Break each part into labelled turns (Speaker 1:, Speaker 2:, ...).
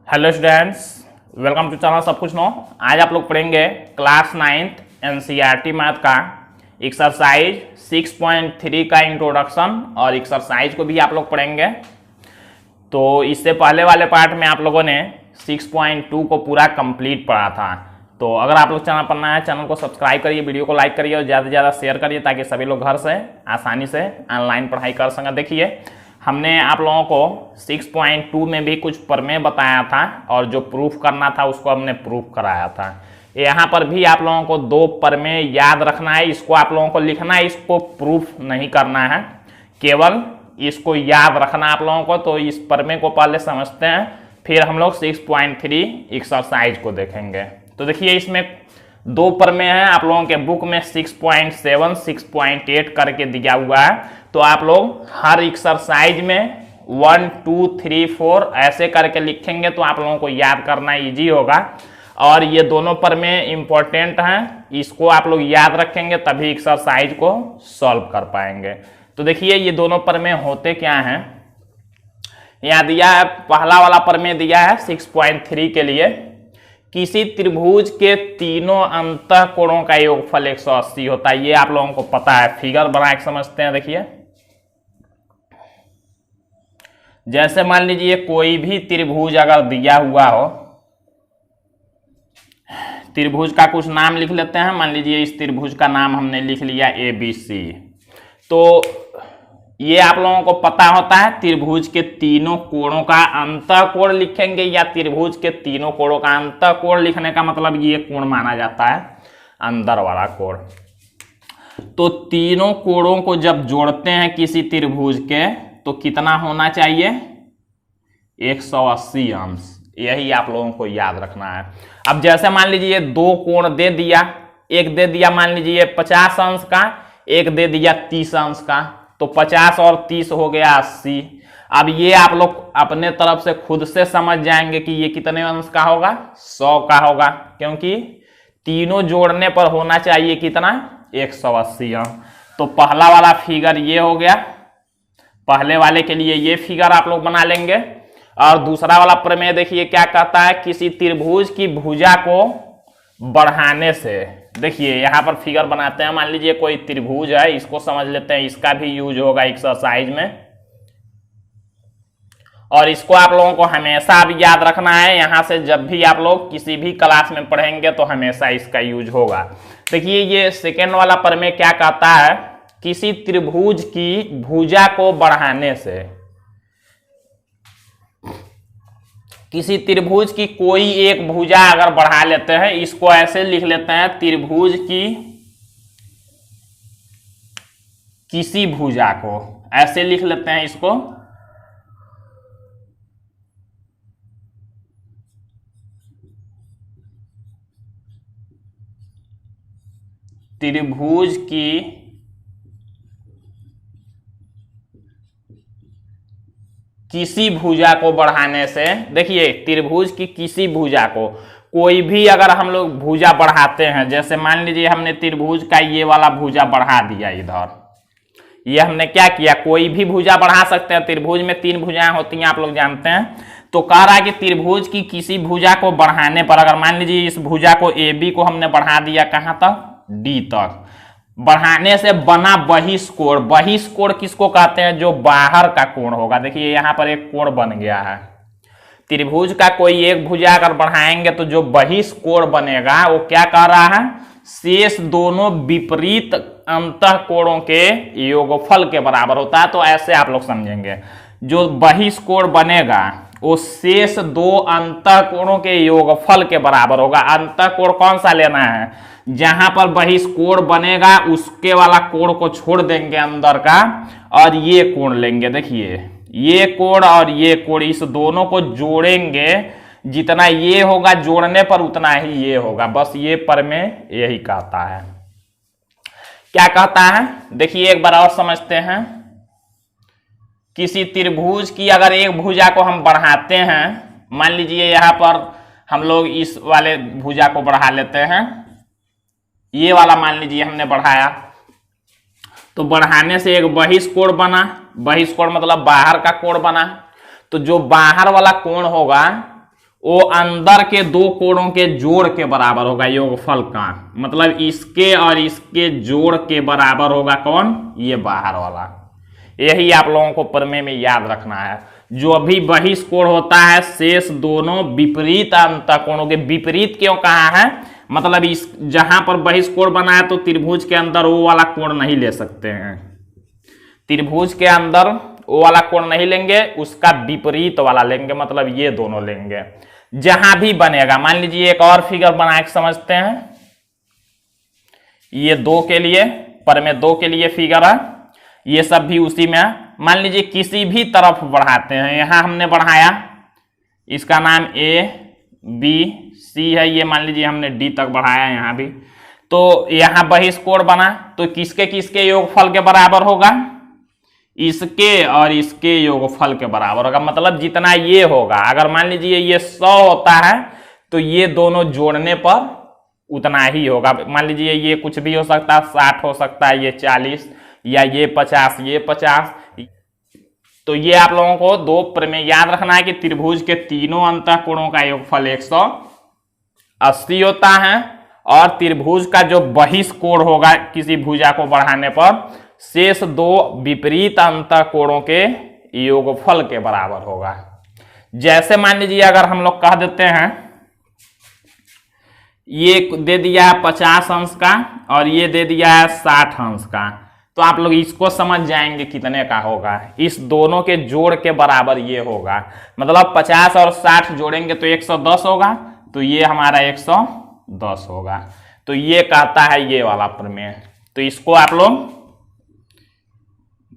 Speaker 1: Hello students, welcome to channel सब कुछ नो। आज आप लोग पढ़ेंगे क्लास 9th एनसीईआरटी मैथ का एक्सरसाइज 6.3 का इंट्रोडक्शन और एक्सरसाइज को भी आप लोग पढ़ेंगे। तो इससे पहले वाले पार्ट में आप लोगों ने 6.2 को पूरा कंप्लीट पढ़ा था। तो अगर आप लोग चैनल पर नया है, चैनल को सब्सक्राइब करिए, वीडियो को लाइक करिए और ज़्यादा से ज़्यादा शेयर करिए ताकि सभी लोग घर से आसानी से ऑनलाइन पढ़ाई कर सकें। देखिए, हमने आप लोगों को 6.2 में भी कुछ प्रमेय बताया था और जो प्रूफ करना था उसको हमने प्रूफ कराया था। यहाँ पर भी आप लोगों को दो प्रमेय याद रखना है, इसको आप लोगों को लिखना है, इसको प्रूफ नहीं करना है, केवल इसको याद रखना आप लोगों को। तो इस प्रमेय को पहले समझते हैं, फिर हम लोग 6.3 एक्सरसाइज को देखेंगे। तो देखिए, इसमें दो प्रमेय हैं, आप लोगों के बुक में 6.7 6.8 करके दिया हुआ है। तो आप लोग हर एक्सरसाइज में 1 2 3 4 ऐसे करके लिखेंगे तो आप लोगों को याद करना इजी होगा। और ये दोनों प्रमेय इंपॉर्टेंट हैं, इसको आप लोग याद रखेंगे तभी एक्सरसाइज को सॉल्व कर पाएंगे। तो देखिए, ये दोनों प्रमेय होते क्या हैं, यहाँ दिया है। पहला वाला प्रमेय दिया है 6.3 के लिए, किसी त्रिभुज के तीनों अंतःकोणों का योगफल 180 होता है। ये आप लोगों को पता है, फिगर बना के समझते हैं। देखिए, जैसे मान लीजिए कोई भी त्रिभुज अगर दिया हुआ हो, त्रिभुज का कुछ नाम लिख लेते हैं। मान लीजिए इस त्रिभुज का नाम हमने लिख लिया ABC। तो ये आप लोगों को पता होता है, त्रिभुज के तीनों कोणों का अंतःकोण लिखेंगे या त्रिभुज के तीनों कोणों का अंतःकोण लिखने का मतलब ये कोण माना जाता है अंदर वाला कोण। तो तीनों कोणों को जब जोड़ते हैं किसी त्रिभुज के तो कितना होना चाहिए, 180 अंश। यही आप लोगों को याद रखना है। अब जैसे मान लीजिए दो कोण दे दिया, एक दे दिया मान लीजिए 50 अंश का, एक दे दिया 30 अंश का, तो 50 और 30 हो गया 80। अब ये आप लोग अपने तरफ से खुद से समझ जाएंगे कि ये कितने अंश का होगा, 100 का होगा, क्योंकि तीनों जोड़ने पर होना चाहिए कितना, 180 अंश। तो पहला वाला फिगर ये हो गया, पहले वाले के लिए ये फिगर आप लोग बना लेंगे। और दूसरा वाला प्रमेय देखिए क्या कहता है, किसी त्रिभुज की भुजा को बढ़ाने से। देखिए यहाँ पर फिगर बनाते हैं, मान लीजिए कोई त्रिभुज है, इसको समझ लेते हैं, इसका भी यूज होगा एक्सरसाइज में। और इसको आप लोगों को हमेशा भी याद रखना है, यहां से जब भी आप लोग किसी भी क्लास में पढ़ेंगे तो हमेशा इसका यूज होगा। देखिए, ये सेकेंड वाला प्रमेय क्या कहता है, किसी त्रिभुज की भुजा को बढ़ाने से। किसी त्रिभुज की कोई एक भुजा अगर बढ़ा लेते हैं, इसको ऐसे लिख लेते हैं, त्रिभुज की किसी भुजा को, ऐसे लिख लेते हैं इसको। त्रिभुज की किसी भुजा को बढ़ाने से। देखिए, त्रिभुज की किसी भुजा को, कोई भी अगर हम लोग भुजा बढ़ाते हैं, जैसे मान लीजिए हमने त्रिभुज का ये वाला भुजा बढ़ा दिया इधर, ये हमने क्या किया, कोई भी भुजा बढ़ा सकते हैं। त्रिभुज में 3 भुजाएं होती हैं, आप लोग जानते हैं। तो कह रहा है कि त्रिभुज की किसी भुजा को बढ़ाने पर, अगर मान लीजिए इस भुजा को AB को हमने बढ़ा दिया कहां तक, D तक, बढ़ाने से बना बहिष्कोण। बहिष्कोण किसको कहते हैं, जो बाहर का कोण होगा। देखिए यहाँ पर एक कोण बन गया है, त्रिभुज का कोई एक भुजा अगर बढ़ाएंगे तो जो बहिष्कोण बनेगा वो क्या कह रहा है, शेष दोनों विपरीत अंतःकोणों के योगफल के बराबर होता है। तो ऐसे आप लोग समझेंगे, जो बहिष्कोण बनेगा वो शेष दो अंतःकोणों के योगफल के बराबर होगा। अंतःकोण कौन सा लेना है, जहां पर बहिष्कोण बनेगा उसके वाला कोण को छोड़ देंगे अंदर का, और ये कोण लेंगे। देखिए, ये कोण और ये कोण, इस दोनों को जोड़ेंगे, जितना ये होगा जोड़ने पर उतना ही ये होगा। बस ये प्रमेय यही कहता है। क्या कहता है, देखिए एक बार और समझते हैं। किसी त्रिभुज की अगर एक भुजा को हम बढ़ाते हैं, मान लीजिए यहां पर हम लोग इस वाले भुजा को बढ़ा लेते हैं, ये वाला मान लीजिए हमने बढ़ाया, तो बढ़ाने से एक बहिष्कोण बना। बहिष्कोण मतलब बाहर का कोण बना। तो जो बाहर वाला कोण होगा वो अंदर के दो कोणों के जोड़ के बराबर होगा योगफल का, मतलब इसके और इसके जोड़ के बराबर होगा कौन, ये बाहर वाला। यही आप लोगों को प्रमेय में याद रखना है। जो भी बहिष्कोण होता है शेष दोनों विपरीत अंतःकोणों के, विपरीत क्यों कहा है, मतलब इस जहां पर बहिष्कोण बना है तो त्रिभुज के अंदर वो वाला कोण नहीं ले सकते हैं, त्रिभुज के अंदर वो वाला कोण नहीं लेंगे, उसका विपरीत वाला लेंगे, मतलब ये दोनों लेंगे। जहां भी बनेगा, मान लीजिए एक और फिगर बना के समझते हैं, ये 2 के लिए, प्रमेय 2 के लिए फिगर है, ये सब भी उसी में है। मान लीजिए किसी भी तरफ बढ़ाते हैं, यहां हमने बढ़ाया, इसका नाम A B C है, ये मान लीजिए हमने D तक बढ़ाया यहां भी, तो यहां बहिष्कोण बना, तो किसके किसके योगफल के बराबर होगा, इसके और इसके योगफल के बराबर होगा। मतलब जितना ये होगा, अगर मान लीजिए ये 100 होता है तो ये दोनों जोड़ने पर उतना ही होगा। मान लीजिए ये कुछ भी हो सकता है, 60 हो सकता है, ये 40, या ये 50, ये 50। तो ये आप लोगों को 2 प्रमेय याद रखना है कि त्रिभुज के तीनों अंतःकोणों का योगफल 180 होता है, और त्रिभुज का जो बहिष्कोण होगा किसी भुजा को बढ़ाने पर शेष 2 विपरीत अंतःकोणों के योगफल के बराबर होगा। जैसे मान लीजिए अगर हम लोग कह देते हैं ये दे दिया है 50 अंश का और ये दे दिया है 60 अंश का, तो आप लोग इसको समझ जाएंगे कितने का होगा, इस दोनों के जोड़ के बराबर ये होगा। मतलब 50 और 60 जोड़ेंगे तो 110 होगा, तो ये हमारा 110 होगा। तो ये कहता है ये वाला प्रमेय। तो इसको आप लोग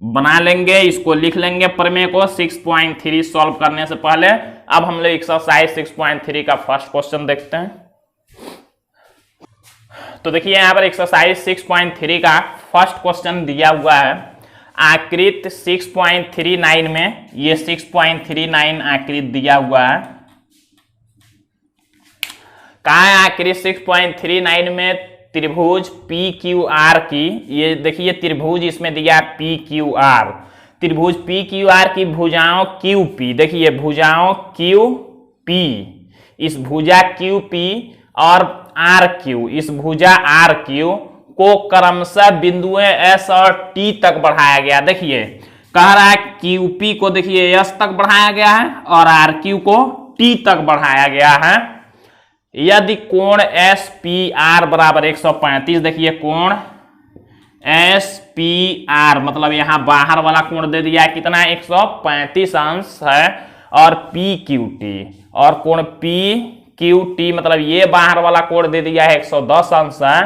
Speaker 1: बना लेंगे, इसको लिख लेंगे प्रमेय को 6.3 सॉल्व करने से पहले। अब हम लोग एक्सरसाइज 6.3 का फर्स्ट क्वेश्चन देखते हैं। तो देखिए यहाँ पर एक्सरसाइज 6.3 का फर्स्ट क्वेश्चन दिया हुआ है। आकृत 6.39 में, ये 6.39 आकृत दिया हुआ है। कहा है आकृत 6.39 में त्रिभुज PQR की, ये देखिए त्रिभुज इसमें दिया PQR, त्रिभुज PQR की भुजाओं QP, देखिए भुजाओं QP, इस भुजा QP और RQ, इस भुजा RQ को क्रमशः बिंदुओं S और T तक बढ़ाया गया। देखिए कह रहा है QP को देखिए S तक बढ़ाया गया है और RQ को T तक बढ़ाया गया है। यदि कोण SPR बराबर 135, देखिए कोण SPR मतलब यहां बाहर वाला कोण दे दिया है कितना, 135 अंश है, और PQT, और कोण PQT मतलब ये बाहर वाला कोण दे दिया है 110 अंश है।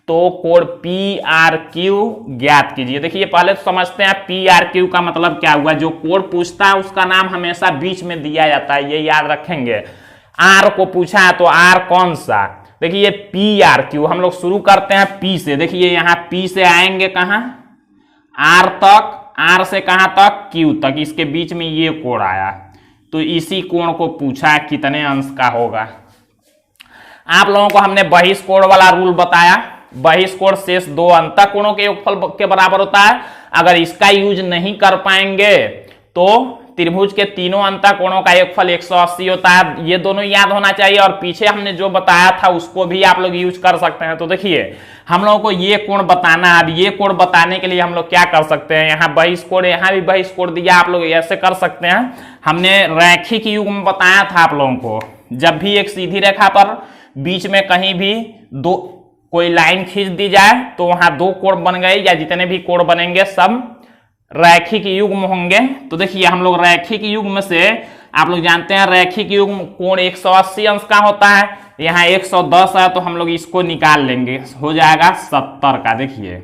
Speaker 1: तो कोण PRQ ज्ञात कीजिए। देखिए पहले तो समझते हैं PRQ का मतलब क्या हुआ। जो कोण पूछता है उसका नाम हमेशा बीच में दिया जाता है, ये याद रखेंगे। R को पूछा है तो R कौन सा, देखिए PRQ, हम लोग शुरू करते हैं P से। देखिए यहाँ P से आएंगे कहाँ, R तक, R से कहाँ तक, Q तक, इसके बीच में ये कोण आया, तो इसी कोण को पूछा कितने अंश का होगा। आप लोगों को हमने बहिष्कोण वाला रूल बताया, बहिष्कोण शेष 2 अंतःकोणों के योगफल के बराबर होता है। अगर इसका यूज नहीं कर पाएंगे तो त्रिभुज के तीनों अंतःकोणों का योगफल 180 होता है। ये दोनों याद होना चाहिए, और पीछे हमने जो बताया था उसको भी आप लोग यूज कर सकते हैं। तो देखिए हम लोगों को ये कोण बताना है। अब ये कोण बताने के लिए हम लोग क्या कर सकते हैं, यहाँ बहिष्कोण, यहाँ भी बहिष्कोण दिया, आप लोग ऐसे कर सकते हैं। हमने रैखिक युग्म बताया था आप लोगों को, जब भी एक सीधी रेखा पर बीच में कहीं भी कोई लाइन खींच दी जाए तो वहां 2 कोण बन गए, या जितने भी कोण बनेंगे सब रैखिक युग्म होंगे। तो देखिए हम लोग रैखिक युग्म से, आप लोग जानते हैं रैखिक युग्म कोण 180 अंश का होता है, यहाँ 110 है, तो हम लोग इसको निकाल लेंगे, हो जाएगा 70 का। देखिए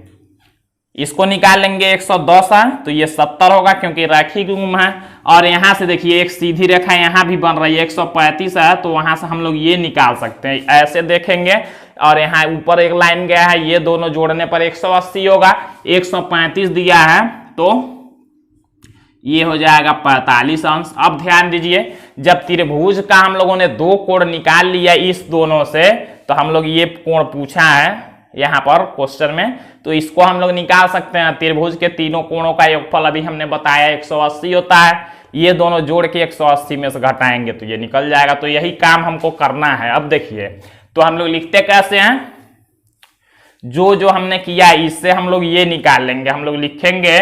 Speaker 1: इसको निकाल लेंगे, 110 है तो ये 70 होगा क्योंकि रैखिक युग्म है। और यहाँ से देखिए एक सीधी रेखा यहाँ भी बन रही है, 135 है, तो वहां से हम लोग ये निकाल सकते हैं। ऐसे देखेंगे और यहाँ ऊपर एक लाइन गया है, ये दोनों जोड़ने पर 180 होगा, 135 दिया है तो ये हो जाएगा 45 अंश। अब ध्यान दीजिए, जब त्रिभुज का हम लोगों ने 2 कोण निकाल लिया इस दोनों से, तो हम लोग ये कोण पूछा है यहाँ पर क्वेश्चन में, तो इसको हम लोग निकाल सकते हैं। त्रिभुज के तीनों कोणों का योगफल अभी हमने बताया 180 होता है, ये दोनों जोड़ के 180 में से घटाएंगे तो ये निकल जाएगा। तो यही काम हमको करना है। अब देखिए, तो हम लोग लिखते कैसे हैं, जो हमने किया इससे हम लोग ये निकाल लेंगे। हम लोग लिखेंगे,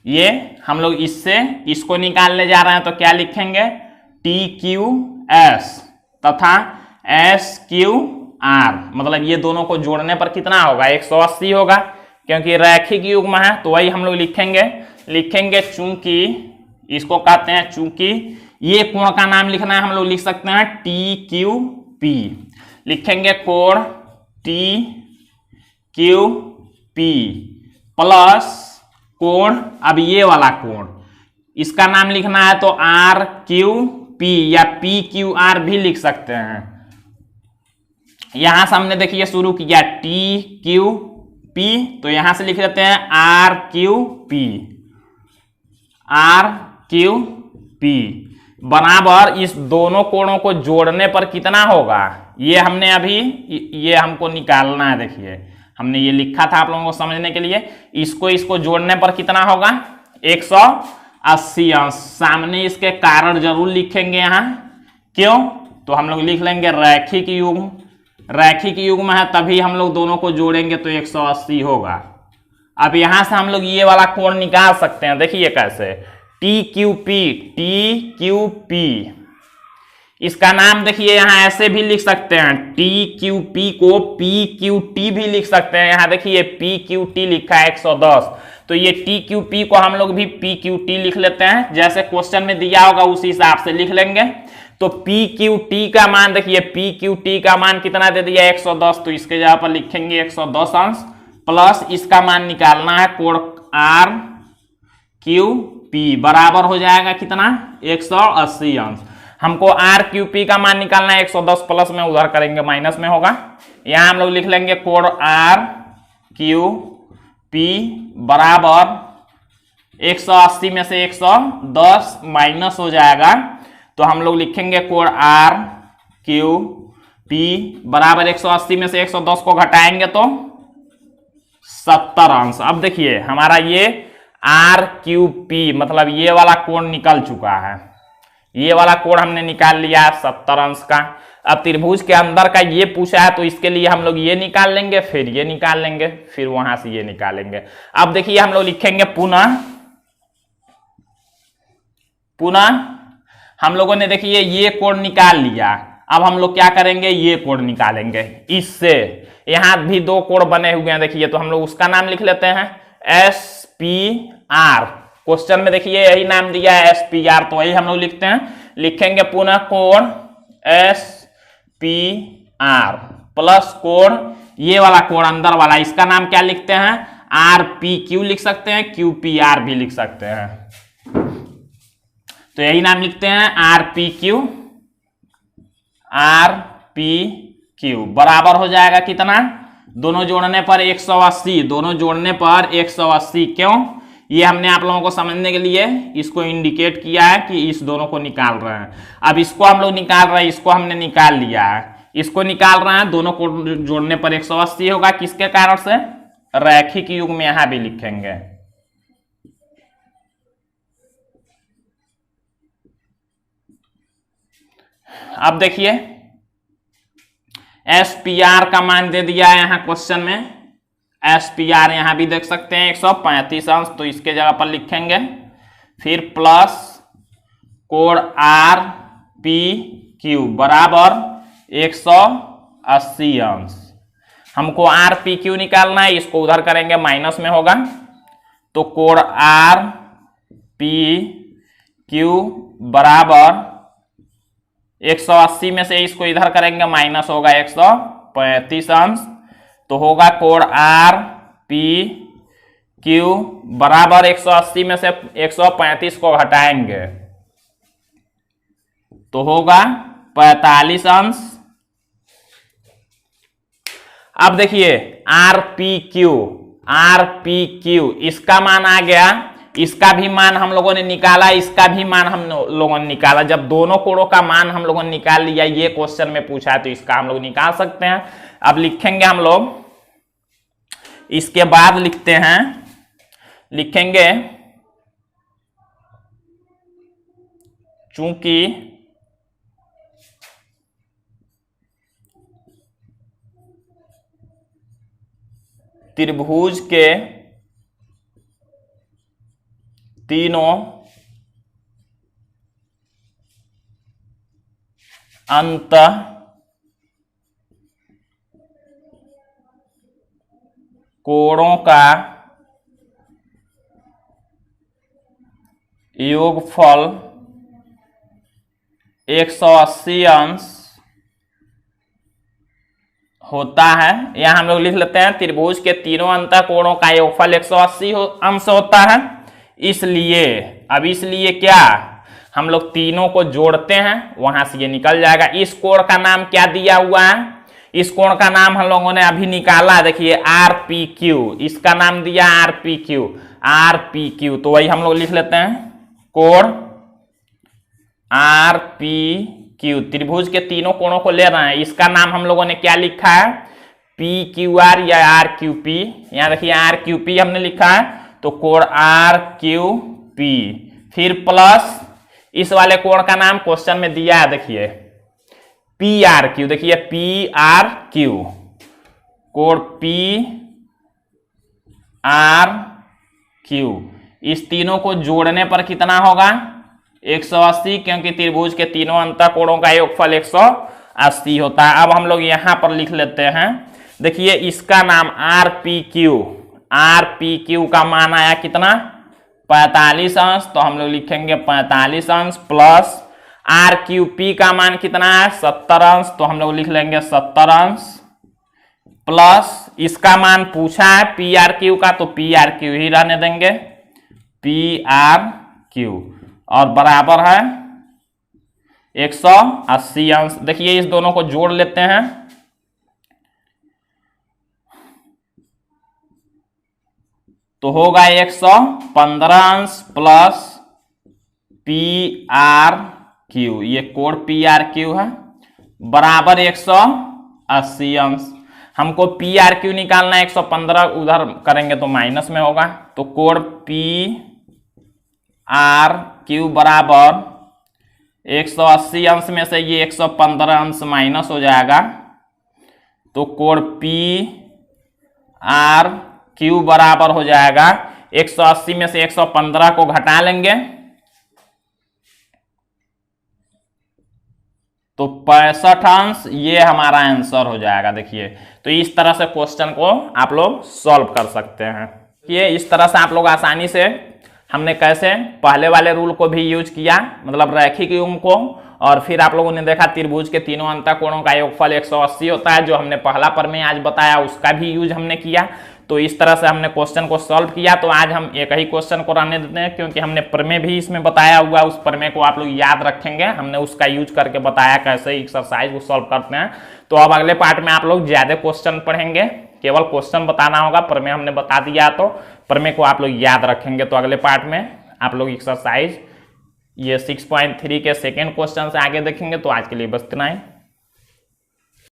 Speaker 1: ये हम लोग इससे इसको निकालने जा रहे हैं, तो क्या लिखेंगे, TQS तथा SQR, मतलब ये दोनों को जोड़ने पर कितना होगा, 180 होगा, क्योंकि रैखिक युग्म है। तो वही हम लोग लिखेंगे चूंकि इसको कहते हैं, चूंकि ये कोण का नाम लिखना है, हम लोग लिख सकते हैं TQP, लिखेंगे कोण TQP प्लस कोण, अब ये वाला कोण इसका नाम लिखना है तो RQP या PQR भी लिख सकते हैं। यहां से हमने देखिए शुरू किया TQP, तो यहां से लिख देते हैं RQP बराबर इस दोनों कोणों को जोड़ने पर कितना होगा, ये हमने अभी ये हमको निकालना है। देखिए हमने ये लिखा था आप लोगों को समझने के लिए, इसको जोड़ने पर कितना होगा, 180 अंश। सामने इसके कारण जरूर लिखेंगे यहाँ, क्यों, तो हम लोग लिख लेंगे रैखिक युग्म है, तभी हम लोग दोनों को जोड़ेंगे तो 180 होगा। अब यहां से हम लोग ये वाला कोण निकाल सकते हैं। देखिए कैसे, TQP, इसका नाम देखिए यहां ऐसे भी लिख सकते हैं, TQP को PQT भी लिख सकते हैं। यहां देखिए PQT लिखा है 110, तो ये TQP को हम लोग भी PQT लिख लेते हैं, जैसे क्वेश्चन में दिया होगा उसी हिसाब से लिख लेंगे। तो PQT का मान देखिए, PQT का मान कितना दे दिया, 110, तो इसके जगह पर लिखेंगे 110 अंश प्लस इसका मान निकालना है कोण RQP बराबर हो जाएगा कितना, 180 अंश। हमको RQP का मान निकालना है, 110 प्लस में उधर करेंगे माइनस में होगा। यहां हम लोग लिख लेंगे कोण RQP बराबर 180 में से 110 माइनस हो जाएगा, तो हम लोग लिखेंगे कोण RQP बराबर 180 में से 110 को घटाएंगे तो 70 अंश। अब देखिए हमारा ये RQP मतलब ये वाला कोण निकल चुका है, ये वाला कोण हमने निकाल लिया 70 अंश का। अब त्रिभुज के अंदर का ये पूछा है, तो इसके लिए हम लोग ये निकाल लेंगे, फिर ये निकाल लेंगे, फिर वहां से ये निकालेंगे। अब देखिए हम लोग लिखेंगे पुनः हम लोगों ने देखिए ये कोण निकाल लिया। अब हम लोग क्या करेंगे, ये कोण निकालेंगे इससे। यहां भी दो कोण बने हुए हैं देखिए, तो हम लोग उसका नाम लिख लेते हैं SPR। क्वेश्चन में देखिए यही नाम दिया है SPR, तो वही हम लोग लिखते हैं, लिखेंगे पुनः कोण SPR प्लस कोण ये वाला कोण अंदर वाला, इसका नाम क्या लिखते हैं, RPQ लिख सकते हैं, QPR भी लिख सकते हैं। तो यही नाम लिखते हैं RPQ बराबर हो जाएगा कितना, दोनों जोड़ने पर 180, दोनों जोड़ने पर 180। क्यों, ये हमने आप लोगों को समझने के लिए इसको इंडिकेट किया है कि इस दोनों को निकाल रहे हैं। अब इसको हम लोग निकाल रहे हैं, इसको हमने निकाल लिया है, इसको निकाल रहे हैं, दोनों को जोड़ने पर 180 होगा। किसके कारण से, रैखिक युग्म में यहां भी लिखेंगे। अब देखिए SPR का मान दे दिया है यहां क्वेश्चन में, SPR यहां भी देख सकते हैं 135 अंश, तो इसके जगह पर लिखेंगे, फिर प्लस कोण RPQ बराबर 180 अंश। हमको RPQ निकालना है, इसको उधर करेंगे माइनस में होगा, तो कोण RPQ बराबर 180 में से इसको इधर करेंगे माइनस होगा 135 अंश, तो होगा कोण RPQ बराबर 180 में से 135 को घटाएंगे तो होगा 45 अंश। अब देखिए RPQ इसका मान आ गया इसका भी मान हम लोगों ने निकाला, इसका भी मान हम लोगों ने निकाला। जब दोनों कोणों का मान हम लोगों ने निकाल लिया, ये क्वेश्चन में पूछा है, तो इसका हम लोग निकाल सकते हैं। अब लिखेंगे हम लोग, इसके बाद लिखते हैं, लिखेंगे चूंकि त्रिभुज के तीनों अंत कोणों का योगफल 180 अंश होता है। यहां हम लोग लिख लेते हैं त्रिभुज के तीनों अंत कोणों का योगफल 180 अंश होता है। इसलिए अब इसलिए क्या, हम लोग तीनों को जोड़ते हैं, वहां से ये निकल जाएगा। इस कोण का नाम क्या दिया हुआ है, इस कोण का नाम हम लोगों ने अभी निकाला, देखिए RPQ, इसका नाम दिया RPQ, RPQ। तो वही हम लोग लिख लेते हैं, कोण RPQ, त्रिभुज के तीनों कोणों को ले रहे हैं, इसका नाम हम लोगों ने क्या लिखा है, PQR या RQP। यहां देखिए RQP हमने लिखा है, तो कोण RQP, फिर प्लस इस वाले कोण का नाम क्वेश्चन में दिया है, देखिए PRQ, देखिए PRQ, कोण PRQ। इस तीनों को जोड़ने पर कितना होगा, 180, क्योंकि त्रिभुज के तीनों अंत कोणों का योगफल 180 होता है। अब हम लोग यहां पर लिख लेते हैं, देखिए इसका नाम RPQ, RPQ का मान आया कितना, 45 अंश, तो हम लोग लिखेंगे 45 अंश, प्लस RQP का मान कितना है, 70 अंश, तो हम लोग लिख लेंगे 70 अंश, प्लस इसका मान पूछा है PRQ का, तो PRQ ही रहने देंगे, PRQ, और बराबर है 180 अंश। देखिए इस दोनों को जोड़ लेते हैं, तो होगा 115 अंश प्लस PRQ, ये कोण PRQ है, बराबर 180 अंश। हमको PRQ निकालना है, 115 उधर करेंगे तो माइनस में होगा, तो कोण PRQ बराबर 180 अंश में से ये 115 अंश माइनस हो जाएगा, तो कोण PRQ बराबर हो जाएगा 180 में से 115 को घटा लेंगे, तो 65 अंश, ये हमारा आंसर हो जाएगा। देखिए तो इस तरह से क्वेश्चन को आप लोग सॉल्व कर सकते हैं। ये इस तरह से आप लोग आसानी से, हमने कैसे पहले वाले रूल को भी यूज किया, मतलब रैखिक युग्म को, और फिर आप लोगों ने देखा त्रिभुज के तीनों अंत कोणों का योगफल 180 होता है, जो हमने पहला प्रमेय आज बताया उसका भी यूज हमने किया। तो इस तरह से हमने क्वेश्चन को सॉल्व किया। तो आज हम एक ही क्वेश्चन को रहने देते हैं, क्योंकि हमने प्रमेय भी इसमें बताया हुआ, उस प्रमेय को आप लोग याद रखेंगे, हमने उसका यूज करके बताया कैसे एक्सरसाइज को सॉल्व करते हैं। तो अब अगले पार्ट में आप लोग ज्यादा क्वेश्चन पढ़ेंगे, केवल क्वेश्चन बताना होगा, प्रमेय हमने बता दिया तो प्रमेय को आप लोग याद रखेंगे। तो अगले पार्ट में आप लोग एक्सरसाइज ये 6.3 के सेकेंड क्वेश्चन से आगे देखेंगे। तो आज के लिए बस इतना ही।